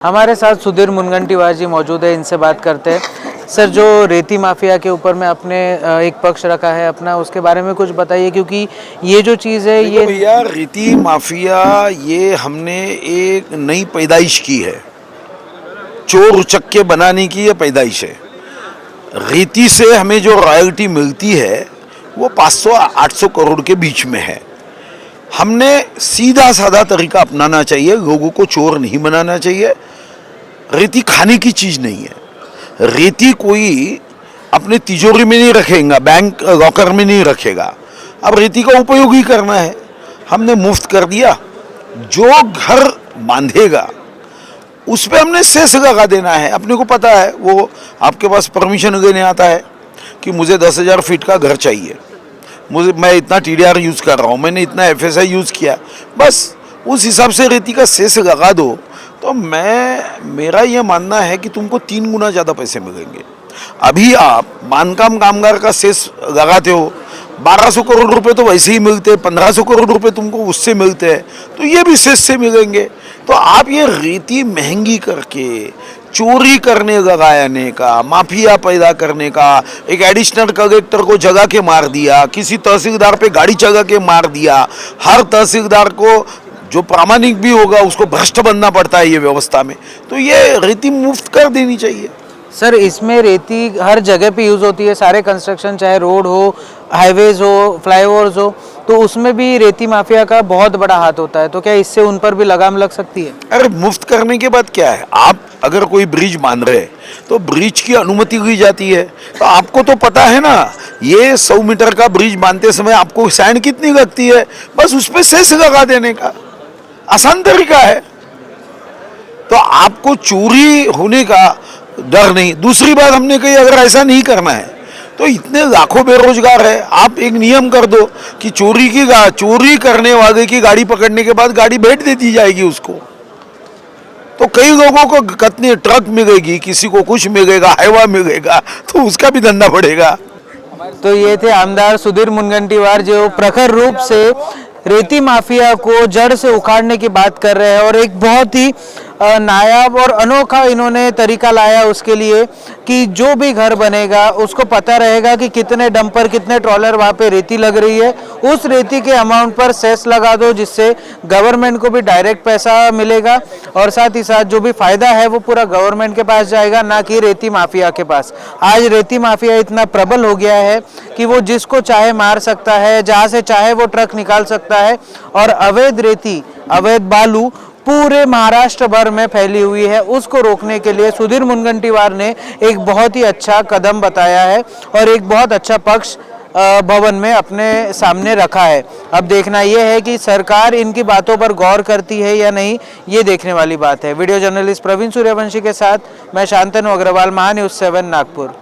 हमारे साथ सुधीर मुनगंटीवार जी मौजूद है, इनसे बात करते हैं। सर, जो रेती माफिया के ऊपर में आपने एक पक्ष रखा है अपना, उसके बारे में कुछ बताइए, क्योंकि ये जो चीज़ है देखो ये भैया, रेती माफिया ये हमने एक नई पैदाइश की है। चोर उचक्के बनाने की ये पैदाइश है। रेती से हमें जो रॉयल्टी मिलती है वो 500-800 करोड़ के बीच में है। हमने सीधा साधा तरीका अपनाना चाहिए, लोगों को चोर नहीं बनाना चाहिए। रेती खाने की चीज़ नहीं है। रेती कोई अपने तिजोरी में नहीं रखेगा, बैंक लॉकर में नहीं रखेगा। अब रेती का उपयोग ही करना है, हमने मुफ्त कर दिया। जो घर बांधेगा उस पर हमने सेस लगा देना है। अपने को पता है, वो आपके पास परमिशन लेने आता है कि मुझे 10,000 फीट का घर चाहिए, मैं इतना TDR यूज़ कर रहा हूँ, मैंने इतना FSI यूज़ किया, बस उस हिसाब से रेती का सेस लगा दो। तो मेरा ये मानना है कि तुमको 3 गुना ज़्यादा पैसे मिलेंगे। अभी आप बांधकाम कामगार का सेस लगाते हो, 1200 करोड़ रुपए तो वैसे ही मिलते हैं, 1500 करोड़ रुपए तुमको उससे मिलते हैं, तो ये भी सेस से मिलेंगे। तो आप ये रेती महंगी करके चोरी करने लगाने का, माफिया पैदा करने का, एक एडिशनल कलेक्टर को जगा के मार दिया, किसी तहसीलदार पे गाड़ी चगा के मार दिया। हर तहसीलदार को जो प्रामाणिक भी होगा उसको भ्रष्ट बनना पड़ता है ये व्यवस्था में। तो ये रेती मुफ्त कर देनी चाहिए। सर, इसमें रेती हर जगह पे यूज़ होती है, सारे कंस्ट्रक्शन, चाहे रोड हो, हाईवेज हो, फ्लाईओवर्स हो, तो उसमें भी रेती माफिया का बहुत बड़ा हाथ होता है। तो क्या इससे उन पर भी लगाम लग सकती है? अरे मुफ्त करने के बाद क्या है, आप अगर कोई ब्रिज बांध रहे तो ब्रिज की अनुमति ली जाती है। तो आपको तो पता है ना, ये 100 मीटर का ब्रिज बांधते समय आपको सैंड कितनी लगती है, बस उस पर सेस लगा देने का आसान तरीका है। तो आपको चोरी होने का डर नहीं। दूसरी बात हमने कही, अगर ऐसा नहीं करना है तो इतने लाखों बेरोजगार है, आप एक नियम कर दो कि चोरी करने वाले की गाड़ी पकड़ने के बाद गाड़ी भेज दे दी जाएगी उसको। तो कई लोगों को कितनी ट्रक मिलेगी, किसी को कुछ मिलेगा, हाईवा मिलेगा, तो उसका भी धंधा बढ़ेगा। तो ये थे आमदार सुधीर मुनगंटीवार, जो प्रखर रूप से रेती माफिया को जड़ से उखाड़ने की बात कर रहे हैं, और एक बहुत ही नायाब और अनोखा इन्होंने तरीका लाया उसके लिए कि जो भी घर बनेगा उसको पता रहेगा कि कितने डंपर, कितने ट्रॉलर वहाँ पे रेती लग रही है। उस रेती के अमाउंट पर सेस लगा दो, जिससे गवर्नमेंट को भी डायरेक्ट पैसा मिलेगा, और साथ ही साथ जो भी फायदा है वो पूरा गवर्नमेंट के पास जाएगा, ना कि रेती माफिया के पास। आज रेती माफिया इतना प्रबल हो गया है कि वो जिसको चाहे मार सकता है, जहाँ से चाहे वो ट्रक निकाल सकता है, और अवैध रेती, अवैध बालू पूरे महाराष्ट्र भर में फैली हुई है। उसको रोकने के लिए सुधीर मुनगंटीवार ने एक बहुत ही अच्छा कदम बताया है और एक बहुत अच्छा पक्ष भवन में अपने सामने रखा है। अब देखना यह है कि सरकार इनकी बातों पर गौर करती है या नहीं, ये देखने वाली बात है। वीडियो जर्नलिस्ट प्रवीण सूर्यवंशी के साथ मैं शांतनु अग्रवाल, महान्यूज़ 7 नागपुर।